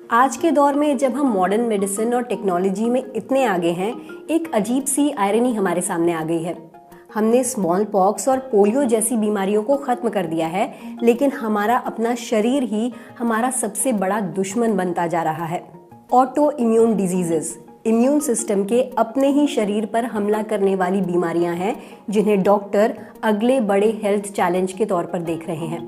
आज के दौर में जब हम मॉडर्न मेडिसिन और टेक्नोलॉजी में इतने आगे हैं, एक अजीब सी आयरनी हमारे सामने आ गई है। हमने स्मॉल पॉक्स और पोलियो जैसी बीमारियों को खत्म कर दिया है, लेकिन हमारा अपना शरीर ही हमारा सबसे बड़ा दुश्मन बनता जा रहा है। Auto immune diseases immune system के अपने ही शरीर पर हमला करने वाली बीमारियां हैं, जिन्हें डॉक्टर अगले बड़े हेल्थ चैलेंज के तौर पर देख रहे हैं।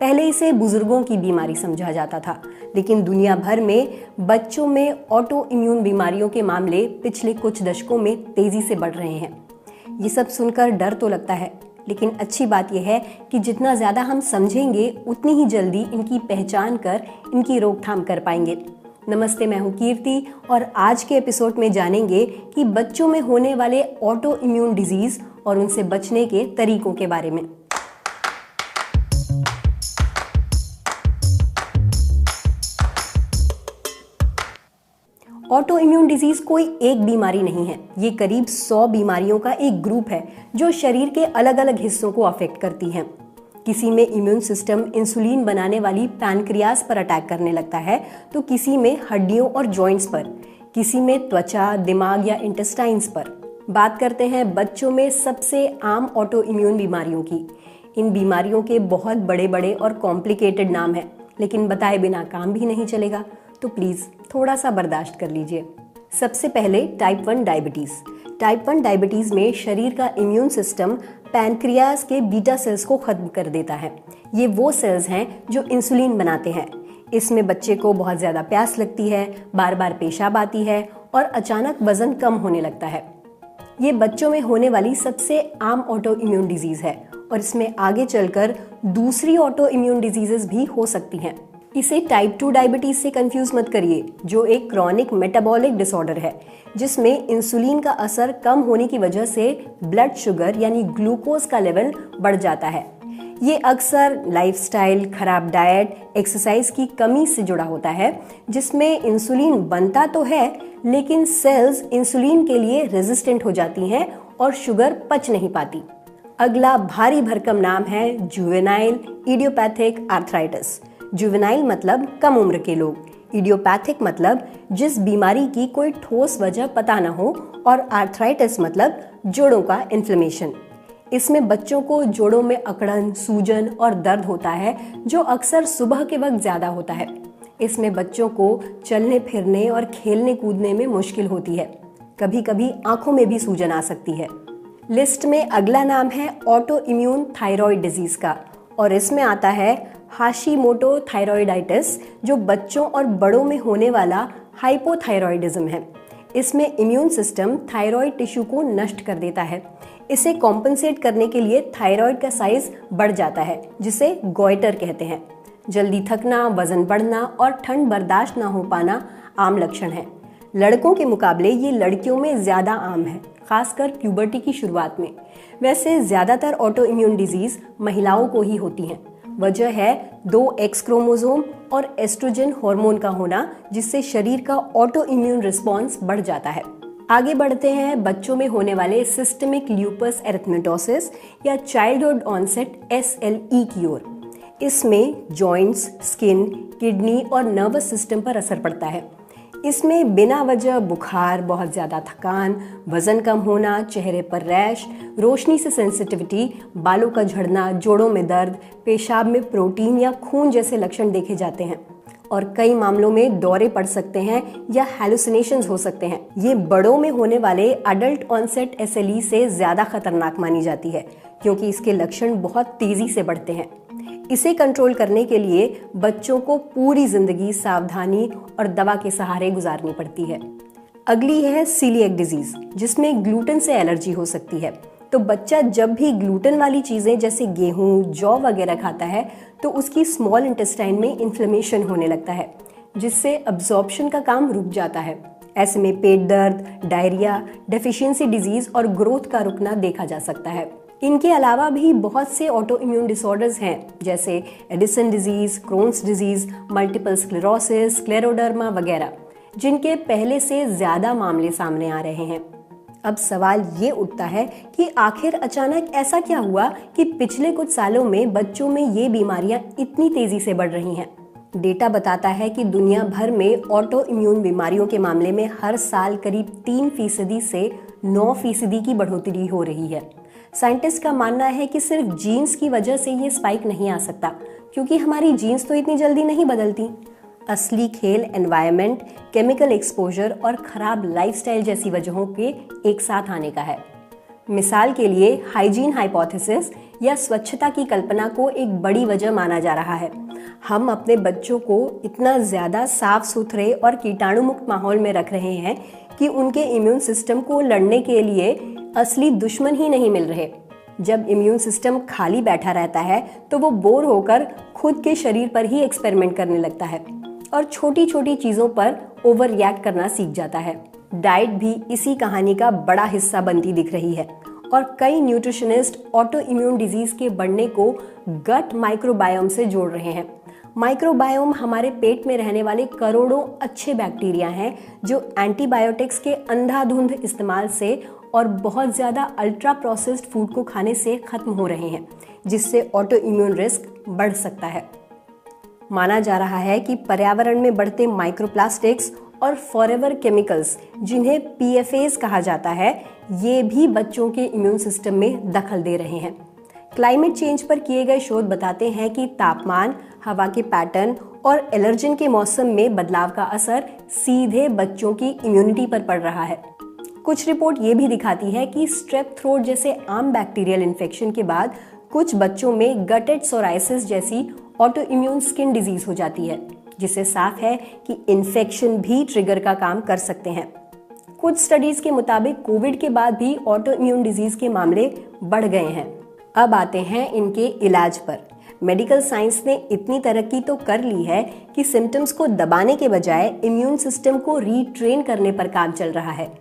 पहले इसे बुजुर्गों की बीमारी समझा जाता था, लेकिन दुनिया भर में बच्चों में ऑटो इम्यून बीमारियों के मामले पिछले कुछ दशकों में तेजी से बढ़ रहे हैं। ये सब सुनकर डर तो लगता है, लेकिन अच्छी बात यह है कि जितना ज़्यादा हम समझेंगे, उतनी ही जल्दी इनकी पहचान कर इनकी रोकथाम कर पाएंगे। नमस्ते, मैं हूँ कीर्ति और आज के एपिसोड में जानेंगे कि बच्चों में होने वाले ऑटो इम्यून डिजीज और उनसे बचने के तरीकों के बारे में। ऑटो इम्यून डिजीज कोई एक बीमारी नहीं है, ये करीब 100 बीमारियों का एक ग्रुप है जो शरीर के अलग अलग हिस्सों को अफेक्ट करती हैं। किसी में इम्यून सिस्टम इंसुलिन बनाने वाली पैनक्रियाज पर अटैक करने लगता है, तो किसी में हड्डियों और जॉइंट्स पर, किसी में त्वचा, दिमाग या इंटेस्टाइन्स पर। बात करते हैं बच्चों में सबसे आम ऑटो इम्यून बीमारियों की। इन बीमारियों के बहुत बड़े बड़े और कॉम्प्लिकेटेड नाम हैं, लेकिन बताए बिना काम भी नहीं चलेगा, तो प्लीज़ थोड़ा सा बर्दाश्त कर लीजिए। सबसे पहले टाइप 1 डायबिटीज़। टाइप 1 डायबिटीज़ में शरीर का इम्यून सिस्टम पैनक्रियाज के बीटा सेल्स को खत्म कर देता है। ये वो सेल्स हैं जो इंसुलिन बनाते हैं। इसमें बच्चे को बहुत ज़्यादा प्यास लगती है, बार बार पेशाब आती है और अचानक वजन कम होने लगता है। ये बच्चों में होने वाली सबसे आम ऑटो इम्यून डिजीज़ है और इसमें आगे चलकर दूसरी ऑटो इम्यून डिजीजेस भी हो सकती हैं। इसे टाइप 2 डायबिटीज से कंफ्यूज मत करिए, जो एक क्रॉनिक मेटाबॉलिक डिसऑर्डर है, जिसमें इंसुलिन का असर कम होने की वजह से ब्लड शुगर यानी ग्लूकोज का लेवल बढ़ जाता है। ये अक्सर लाइफस्टाइल, खराब डाइट, एक्सरसाइज की कमी से जुड़ा होता है, जिसमें इंसुलिन बनता तो है, लेकिन सेल्स इंसुलिन के लिए रेजिस्टेंट हो जाती हैं और शुगर पच नहीं पाती। अगला भारी भरकम नाम है जुवेनाइल इडियोपैथिक आर्थराइटिस। जुवेनाइल मतलब कम उम्र के लोग, इडियोपैथिक मतलब जिस बीमारी की कोई ठोस वजह पता न हो, और आर्थराइटिस मतलब जोड़ों का इन्फ्लेमेशन। इसमें बच्चों को जोड़ों में अकड़न, सूजन और दर्द होता है, जो अक्सर सुबह के वक्त ज़्यादा होता है। इसमें बच्चों को चलने फिरने और खेलने कूदने में मुश्किल होती है। कभी कभी आंखों में भी सूजन आ सकती है। लिस्ट में अगला नाम है ऑटो इम्यून थायराइड डिजीज का, और इसमें आता है हाशीमोटो थायराइडाइटिस, जो बच्चों और बड़ों में होने वाला हाइपोथायराइडिज्म है। इसमें इम्यून सिस्टम थायराइड टिश्यू को नष्ट कर देता है। इसे कॉम्पनसेट करने के लिए थायराइड का साइज बढ़ जाता है, जिसे गॉइटर कहते हैं। जल्दी थकना, वजन बढ़ना और ठंड बर्दाश्त ना हो पाना आम लक्षण है। लड़कों के मुकाबले ये लड़कियों में ज़्यादा आम है, खासकर प्यूबर्टी की शुरुआत में। वैसे ज़्यादातर ऑटो इम्यून डिजीज महिलाओं को ही होती हैं। वजह है 2 एक्स क्रोमोसोम और एस्ट्रोजन हार्मोन का होना, जिससे शरीर का ऑटो इम्यून रिस्पॉन्स बढ़ जाता है। आगे बढ़ते हैं बच्चों में होने वाले सिस्टेमिक ल्यूपस एरिथेमेटोसिस या चाइल्डहुड ऑनसेट SLE की ओर। इसमें जॉइंट्स, स्किन, किडनी और नर्वस सिस्टम पर असर पड़ता है। इसमें बिना वजह बुखार, बहुत ज़्यादा थकान, वजन कम होना, चेहरे पर रैश, रोशनी से सेंसिटिविटी, बालों का झड़ना, जोड़ों में दर्द, पेशाब में प्रोटीन या खून जैसे लक्षण देखे जाते हैं, और कई मामलों में दौरे पड़ सकते हैं या हैलुसिनेशंस हो सकते हैं। ये बड़ों में होने वाले अडल्ट ऑनसेट SLE से ज़्यादा खतरनाक मानी जाती है, क्योंकि इसके लक्षण बहुत तेज़ी से बढ़ते हैं। इसे कंट्रोल करने के लिए बच्चों को पूरी जिंदगी सावधानी और दवा के सहारे गुजारनी पड़ती है। अगली है सीलिएक डिजीज, जिसमें ग्लूटेन से एलर्जी हो सकती है। तो बच्चा जब भी ग्लूटेन वाली चीज़ें जैसे गेहूं, जौ वगैरह खाता है, तो उसकी स्मॉल इंटेस्टाइन में इन्फ्लेमेशन होने लगता है, जिससे अब्जॉर्प्शन का काम रुक जाता है। ऐसे में पेट दर्द, डायरिया, डेफिशिएंसी डिजीज और ग्रोथ का रुकना देखा जा सकता है। इनके अलावा भी बहुत से ऑटो इम्यून डिसऑर्डर्स हैं, जैसे Addison disease, Crohn's disease, multiple sclerosis, scleroderma वगैरह, जिनके पहले से ज़्यादा मामले सामने आ रहे हैं। अब सवाल ये उठता है कि आखिर अचानक ऐसा क्या हुआ कि पिछले कुछ सालों में बच्चों में ये बीमारियां इतनी तेजी से बढ़ रही हैं। डेटा बताता है कि दुनिया भर में ऑटो इम्यून बीमारियों के मामले में हर साल करीब 3% से 9% की बढ़ोतरी हो रही है। साइंटिस्ट का मानना है कि सिर्फ जीन्स की वजह से ये स्पाइक नहीं आ सकता, क्योंकि हमारी जीन्स तो इतनी जल्दी नहीं बदलती। असली खेल एनवायरनमेंट, केमिकल एक्सपोजर और खराब लाइफस्टाइल जैसी वजहों के एक साथ आने का है। मिसाल के लिए हाइजीन हाइपोथेसिस या स्वच्छता की कल्पना को एक बड़ी वजह माना जा रहा है। हम अपने बच्चों को इतना ज़्यादा साफ सुथरे और कीटाणु मुक्त माहौल में रख रहे हैं कि उनके इम्यून सिस्टम को लड़ने के लिए असली दुश्मन ही नहीं मिल रहे। जब इम्यून सिस्टम खाली बैठा रहता है तो वो बोर होकर खुद के शरीर पर ही एक्सपेरिमेंट करने लगता है और छोटी छोटी चीज़ों पर ओवर रिएक्ट करना सीख जाता है। डाइट भी इसी कहानी का बड़ा हिस्सा बनती दिख रही है और कई न्यूट्रिशनिस्ट ऑटो इम्यून डिजीज के बढ़ने को गट माइक्रोबायोम से जोड़ रहे हैं। माइक्रोबायोम हमारे पेट में रहने वाले करोड़ों अच्छे बैक्टीरिया हैं जो एंटीबायोटिक्स के अंधाधुंध इस्तेमाल से और बहुत ज़्यादा अल्ट्रा प्रोसेस्ड फूड को खाने से खत्म हो रहे हैं, जिससे ऑटो इम्यून रिस्क बढ़ सकता है। माना जा रहा है कि पर्यावरण में बढ़ते माइक्रोप्लास्टिक्स और फॉरएवर केमिकल्स, जिन्हें PFAS कहा जाता है, ये भी बच्चों के इम्यून सिस्टम में दखल दे रहे हैं। क्लाइमेट चेंज पर किए गए शोध बताते हैं कि तापमान, हवा के पैटर्न और एलर्जन के मौसम में बदलाव का असर सीधे बच्चों की इम्यूनिटी पर पड़ रहा है। कुछ रिपोर्ट ये भी दिखाती है कि स्ट्रेप थ्रोट जैसे आम बैक्टीरियल इन्फेक्शन के बाद कुछ बच्चों में गटेड सोराइसिस जैसी ऑटो इम्यून स्किन डिजीज हो जाती है, जिससे साफ है कि इन्फेक्शन भी ट्रिगर का काम कर सकते हैं। कुछ स्टडीज के मुताबिक कोविड के बाद भी ऑटो इम्यून डिजीज के मामले बढ़ गए हैं। अब आते हैं इनके इलाज पर। मेडिकल साइंस ने इतनी तरक्की तो कर ली है कि सिम्टम्स को दबाने के बजाय इम्यून सिस्टम को रीट्रेन करने पर काम चल रहा है।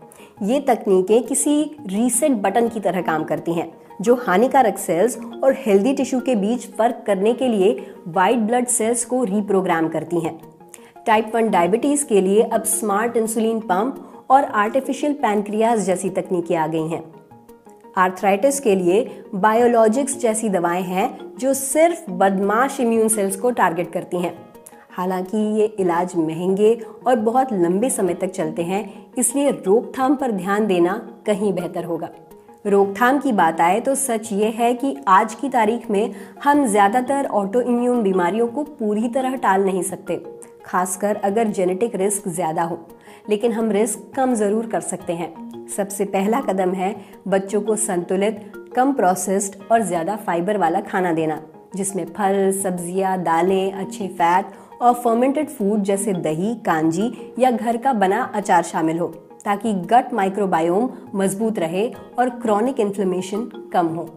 ये तकनीकें किसी रीसेट बटन की तरह काम करती हैं, जो हानिकारक सेल्स और हेल्दी टिश्यू के बीच फर्क करने के लिए वाइट ब्लड सेल्स को रीप्रोग्राम करती हैं। टाइप 1 डायबिटीज के लिए अब स्मार्ट इंसुलिन पंप और आर्टिफिशियल पैनक्रियाज जैसी तकनीकें आ गई हैं। आर्थराइटिस के लिए बायोलॉजिक्स जैसी दवाएं हैं जो सिर्फ बदमाश इम्यून सेल्स को टारगेट करती हैं। हालांकि ये इलाज महंगे और बहुत लंबे समय तक चलते हैं, इसलिए रोकथाम पर ध्यान देना कहीं बेहतर होगा। रोकथाम की बात आए तो सच ये है कि आज की तारीख में हम ज़्यादातर ऑटो इम्यून बीमारियों को पूरी तरह टाल नहीं सकते, खासकर अगर जेनेटिक रिस्क ज़्यादा हो, लेकिन हम रिस्क कम ज़रूर कर सकते हैं। सबसे पहला कदम है बच्चों को संतुलित, कम प्रोसेस्ड और ज़्यादा फाइबर वाला खाना देना, जिसमें फल, सब्जियां, दालें, अच्छे फैट और फर्मेंटेड फूड जैसे दही, कांजी या घर का बना अचार शामिल हो, ताकि गट माइक्रोबायोम मजबूत रहे और क्रॉनिक इन्फ्लेमेशन कम हो।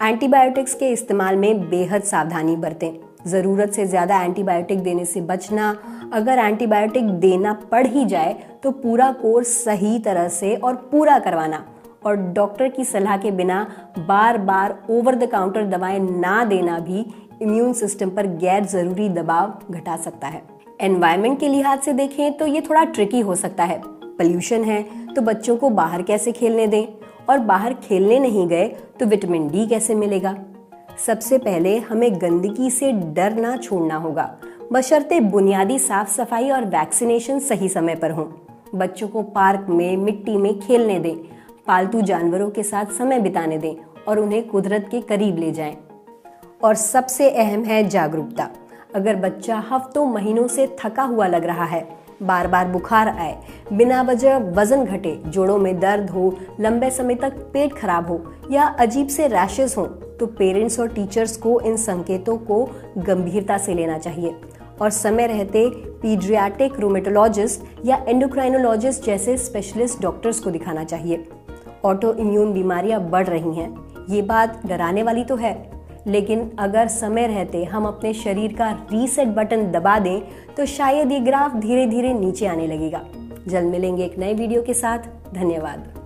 एंटीबायोटिक्स के इस्तेमाल में बेहद सावधानी बरतें। ज़रूरत से ज़्यादा एंटीबायोटिक देने से बचना। अगर एंटीबायोटिक देना पड़ ही जाए तो पूरा कोर्स सही तरह से और पूरा करवाना, और डॉक्टर की सलाह के बिना बार बार ओवर द काउंटर दवाएं ना देना भी इम्यून सिस्टम पर गैर जरूरी दबाव घटा सकता है। एनवायरनमेंट के लिहाज से देखें तो ये थोड़ा ट्रिकी हो सकता है। पोल्यूशन है तो बच्चों को बाहर कैसे खेलने दें, और बाहर खेलने नहीं गए तो विटामिन डी कैसे मिलेगा। सबसे पहले हमें गंदगी से डर ना छोड़ना होगा, बशर्ते बुनियादी साफ सफाई और वैक्सीनेशन सही समय पर हों। बच्चों को पार्क में, मिट्टी में खेलने दें, पालतू जानवरों के साथ समय बिताने दें और उन्हें कुदरत के करीब ले जाएं। और सबसे अहम है जागरूकता। अगर बच्चा हफ्तों महीनों से थका हुआ लग रहा है, बार बार बुखार आए, बिना वजह वजन घटे, जोड़ों में दर्द हो, लंबे समय तक पेट खराब हो या अजीब से रैशेस हो, तो पेरेंट्स और टीचर्स को इन संकेतों को गंभीरता से लेना चाहिए और समय रहते पीडियाट्रिक रूमेटोलॉजिस्ट या एंडोक्राइनोलॉजिस्ट जैसे स्पेशलिस्ट डॉक्टर्स को दिखाना चाहिए। ऑटो इम्यून बीमारियां बढ़ रही हैं, ये बात डराने वाली तो है, लेकिन अगर समय रहते हम अपने शरीर का रीसेट बटन दबा दें तो शायद ये ग्राफ धीरे धीरे नीचे आने लगेगा। जल्द मिलेंगे एक नए वीडियो के साथ। धन्यवाद।